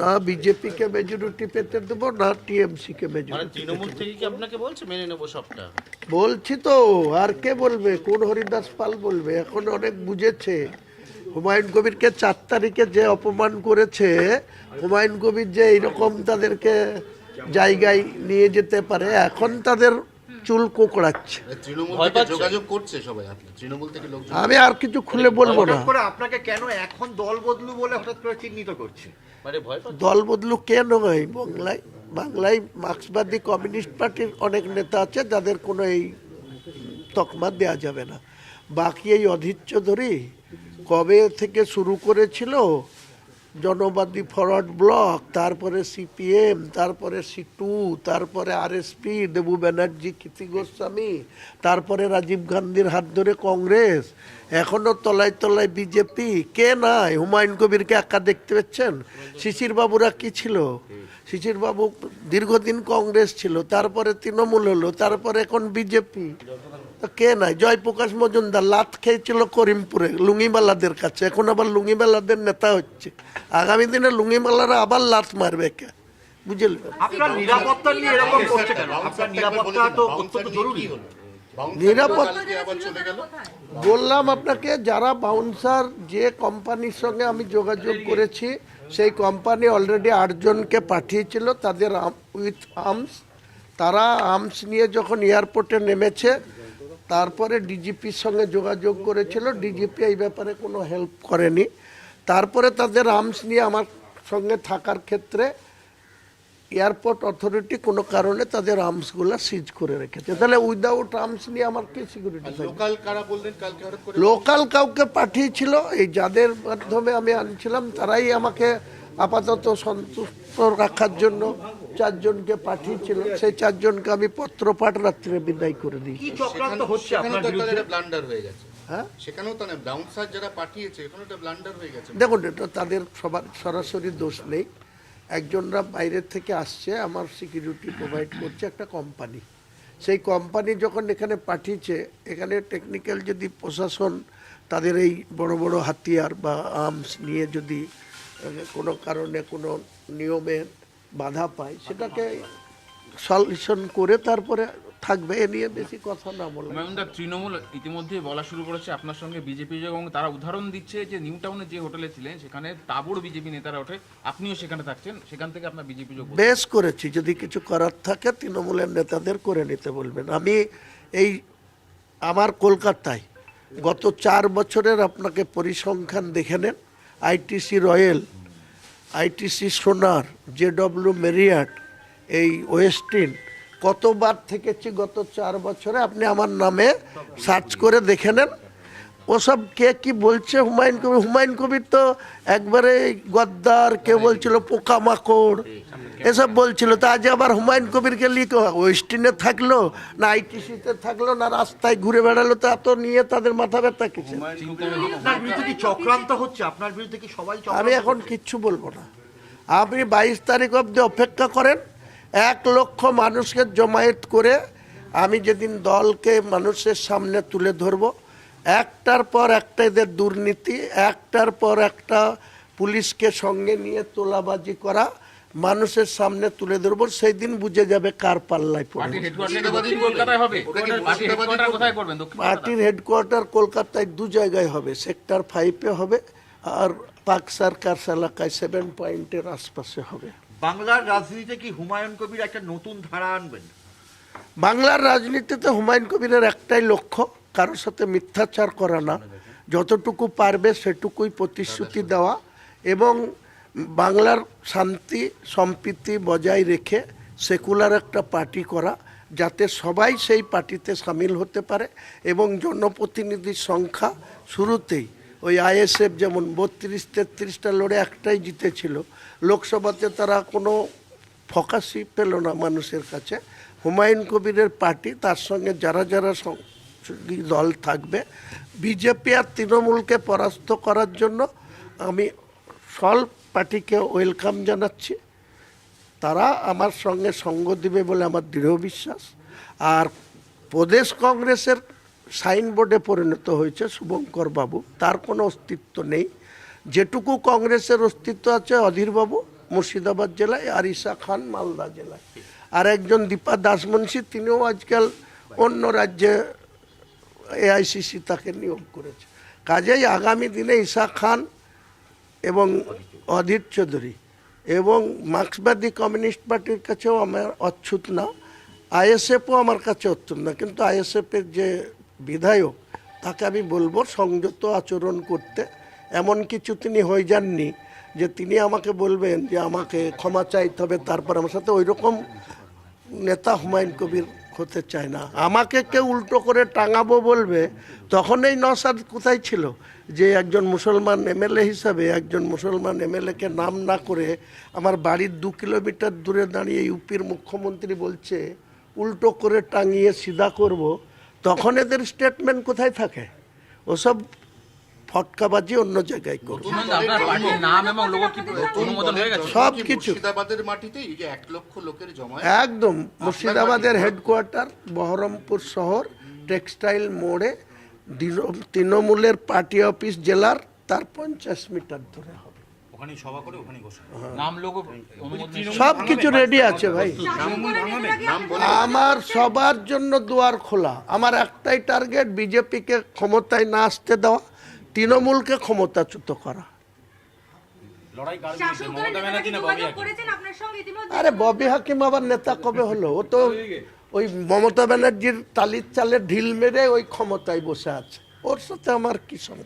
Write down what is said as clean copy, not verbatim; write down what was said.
না বিজেপি কে মেজরিটি পেতে দেব না টিএমসি কে মেজরিটি। তৃণমূল থেকে কি আপনাকে বলছে মেনে নেবো সবটা? বলছি তো, আর কে বলবে? কোন হরিদাস পাল বলবে? এখন অনেক বুঝেছে। হুমায়ুন কবিরকে 4 তারিখে যে অপমান করেছে, হুমায়ুন কবির যে এইরকম তাদেরকে জায়গায় নিয়ে যেতে পারে, এখন তাদের চুল কোকড়াচ্ছে। তৃণমূল থেকে যোগাযোগ করছে সবাই, আপনি তৃণমূল থেকে লোকজন? আমি আর কিছু খুলে বলবো না। আপনাকে কেন এখন দল বদলু বলে হঠাৎ করে চিহ্নিত করছে? মানে ভয় পাচ্ছে? দল বদলু কেন হয়? বাংলায় মার্ক্সবাদী কমিউনিস্ট পার্টির অনেক নেতা আছে যাদের কোনো এই তকমা দেওয়া যাবে না। বাকি এই অধীর চৌধুরী কবে থেকে শুরু করেছিল, জনবাদী ফরওয়ার্ড ব্লক, তারপরে সিপিএম, তারপরে সিটু, তারপরে আরএসপি, দেবু ব্যানার্জি, কীর্তি গোস্বামী, তারপরে রাজীব গান্ধীর হাত ধরে কংগ্রেস, এখনও তলায় তলায় বিজেপি। কে নাই? হুমায়ুন কবিরকে একা দেখতে পাচ্ছেন? শিশির বাবুরা কি ছিল? শিশির বাবু দীর্ঘদিন কংগ্রেস ছিল, তারপরে তৃণমূল হলো, তারপরে এখন বিজেপি। কে নাই? জয়প্রকাশ মজুমদার লাত খেয়েছিল করিমপুরে লুঙ্গিমালাদের কাছে, এখন আবার লুঙ্গিমালাদের নেতা হচ্ছে। আগামী দিনে লুঙ্গিমালারা আবার লাত মারবে কে? বুঝলেন? আপনার নিরাপত্তা নিয়ে এরকম করছে কেন? আপনার নিরাপত্তা তো অত্যন্ত জরুরি। নিরাপত্তা বললাম আপনাকে, যারা বাউন্সার, যে কোম্পানির সঙ্গে আমি যোগাযোগ করেছি, সেই কোম্পানি অলরেডি 8 জনকে পাঠিয়েছিল তাদের উইথ আর্মস। তারা আর্মস নিয়ে যখন এয়ারপোর্টে নেমেছে, তারপরে ডিজিপির সঙ্গে যোগাযোগ করেছিল, ডিজিপি এই ব্যাপারে কোনো হেল্প করেনি। তারপরে তাদের আর্মস নিয়ে আমার সঙ্গে থাকার ক্ষেত্রে এয়ারপোর্ট অথরিটি কোনো কারণে তাদের আর্মসগুলো সিজ করে রেখেছে। তাহলে উইদাউট আর্মস নিয়ে আমার কি সিকিউরিটি থাকবে? লোকাল কারা বললেন কালকে হঠাৎ করে? লোকাল কাউকে পাঠিয়েছিল, এই যাদের মাধ্যমে আমি আনছিলাম তারাই আমাকে আপাতত সন্তুষ্ট রাখার জন্য 4 জনকে পাঠিয়েছিল। সেই 4 জনকে আমি পত্রপাঠ রাত্রে বিদায় করে দিই। কি চক্রান্ত হচ্ছে আপনার সেখানেও তো বিরুদ্ধে? একটা ব্লান্ডার হয়ে গেছে। হ্যাঁ, সেখানেও তো না, বাউন্সার যারা পাঠিয়েছে এখানে একটা ব্লান্ডার হয়ে গেছে। দেখুন, এটা তাদের সবার সরাসরি দোষ নেই। একজনরা বাইরের থেকে আসছে, আমার সিকিউরিটি প্রোভাইড করছে একটা কোম্পানি। সেই কোম্পানি যখন এখানে পাঠিয়েছে, এখানে টেকনিক্যাল যদি প্রশাসন তাদের এই বড় বড় হাতিয়ার বা আর্মস নিয়ে যদি কোনো কারণে কোনো নিয়মে বাধা পায়, সেটাকে সলিউশন করে তারপরে থাকবে। এ নিয়ে বেশি কথা না বলে। তৃণমূল ইতিমধ্যে বলা শুরু করেছে আপনার সঙ্গে বিজেপি, এবং তারা উদাহরণ দিচ্ছে যে নিউ টাউনে যে হোটেলে ছিলেন সেখানে তাবড় বিজেপি নেতারা ওঠে, আপনিও সেখানে থাকছেন, সেখান থেকে আপনার বিজেপি যোগ। বেশ করেছি, যদি কিছু করার থাকে তৃণমূলের নেতাদের করে নিতে বলবেন। আমি এই আমার কলকাতায় গত 4 বছরের আপনাকে পরিসংখ্যান দেখে নেন। আইটিসি রয়্যাল, আইটিসি সোনার, জেডব্লিউ মেরিয়াট, এই ওয়েস্টিন, কতবার থেকেছি গত 4 বছরে, আপনি আমার নামে সার্চ করে দেখে নেন। ওসব কে কি বলছে? হুমায়ুন কবির তো একবারে গদ্দার, কে বলছিল পোকামাকড়, এসব বলছিল। তা আজ আবার হুমায়ুন কবিরকে লিখে ওয়েস্টিনে থাকলো না আইটিসিতে থাকলো না রাস্তায় ঘুরে বেড়ালো, তা তো নিয়ে তাদের মাথা ব্যথা কিছু। আপনার বিরুদ্ধে কি চক্রান্ত হচ্ছে? আপনার বিরুদ্ধে কি সবাই চক্রান্ত? আমি এখন কিচ্ছু বলবো না। আপনি 22 তারিখ অবধি অপেক্ষা করেন। 1 লক্ষ মানুষকে জমায়েত করে আমি যেদিন দলকে মানুষের সামনে তুলে ধরবো, একটার পর একটা এদের দুর্নীতি, একটার পর একটা পুলিশকে সঙ্গে নিয়ে তোলাবাজি করা মানুষের সামনে তুলে ধরবো, সেই দিন বুঝে যাবে কার পাল্লায় পড়ে। পার্টির হেডকোয়ার্টার কলকাতায় 2 জায়গায় হবে, সেক্টর 5-এ হবে আর পাক সার্কাস এলাকায় 7 পয়েন্টের আশপাশে হবে। বাংলার রাজনীতিতে কি হুমায়ুন কবির একটা নতুন ধারা আনবেন? বাংলার রাজনীতিতে হুমায়ুন কবিরের একটাই লক্ষ্য, কারোর সাথে মিথ্যাচার করা না, যতটুকু পারবে সেটুকুই প্রতিশ্রুতি দেওয়া এবং বাংলার শান্তি সম্প্রীতি বজায় রেখে সেকুলার একটা পার্টি করা, যাতে সবাই সেই পার্টিতে সামিল হতে পারে এবং জনপ্রতিনিধির সংখ্যা শুরুতেই ওই আইএসএফ যেমন 32-33টা লড়ে একটাই জিতেছিল, লোকসভাতে তারা কোনো ফোকাসই পেল না মানুষের কাছে। হুমায়ুন কবিরের পার্টি, তার সঙ্গে যারা যারা দল থাকবে, বিজেপি আর তৃণমূলকে পরাস্ত করার জন্য আমি সব পার্টিকে ওয়েলকাম জানাচ্ছি। তারা আমার সঙ্গে সঙ্গ দিবে বলে আমার দৃঢ় বিশ্বাস। আর প্রদেশ কংগ্রেসের সাইনবোর্ডে পরিণত হয়েছে শুভঙ্কর বাবু, তার কোনো অস্তিত্ব নেই। যেটুকু কংগ্রেসের অস্তিত্ব আছে অধীরবাবু মুর্শিদাবাদ জেলায়, আর ঈশা খান মালদা জেলায়। আর একজন দীপা দাসমুন্সি, তিনিও আজকাল অন্য রাজ্যে এআইসিসি তাকে নিয়োগ করেছে। কাজেই আগামী দিনে ঈশা খান এবং অধীর চৌধুরী এবং মার্ক্সবাদী কমিউনিস্ট পার্টির কাছেও আমার অচ্ছুত না, আইএসএফও আমার কাছে অচ্ছুত না, কিন্তু আইএসএফের যে বিধায়ক তাকে আমি বলবো সংযত আচরণ করতে। এমন কিছু তিনি হয়ে যাননি যে তিনি আমাকে বলবেন যে আমাকে ক্ষমা চাইতে হবে, তারপর আমার সাথে ওই রকম নেতা হুমায়ুন কবির হতে চায় না। আমাকে কেউ উল্টো করে টাঙাবো বলবে, তখন এই নওশাদ কোথায় ছিল যে একজন মুসলমান এমএলএ হিসাবে একজন মুসলমান এমএলএকে নাম না করে আমার বাড়ির 2 কিলোমিটার দূরে দাঁড়িয়ে ইউপির মুখ্যমন্ত্রী বলছে উল্টো করে টাঙিয়ে সিধা করব, তখন এদের স্টেটমেন্ট কোথায় থাকে? ওসব ফটকাবাজি অন্য জায়গায় করবে। আপনার পার্টির নাম এবং লোগো কি অনুমোদন হয়ে গেছে? সব কি কিছু মুর্শিদাবাদের মাটিতেই এই যে 1 লক্ষ লোকের জমায়েত, একদম মুর্শিদাবাদের হেডকোয়ার্টার বহরমপুর শহর টেক্সটাইল মোড়ে তৃণমূলের পার্টি অফিস জেলার তার 50 মিটার দূরে হবে। ওখানেই সভা করে ওখানেই ঘোষণা। নাম লোগো অনুমোদন সব কিছু রেডি আছে ভাই। নাম বলে আমার সবার জন্য দুয়ার খোলা। আমার একটাই টার্গেট, বিজেপিকে ক্ষমতায় না আসতে দেওয়া, তৃণমূলকে ক্ষমতাচ্যুত করা। লড়াই কার শাসক বিরুদ্ধে? দলের মমতা নেতারা কি ব্যানার্জি না যোগাযোগ ববি হাকিম? করেছেন আপনার সঙ্গে ইতিমধ্যে? আরে ববি হাকিম আবার নেতা কবে হলো? ও তো ওই মমতা ব্যানার্জির টালির চালে ঢিল মেরে ওই ক্ষমতায় বসে আছে, ওর সাথে আমার কি সঙ্গে।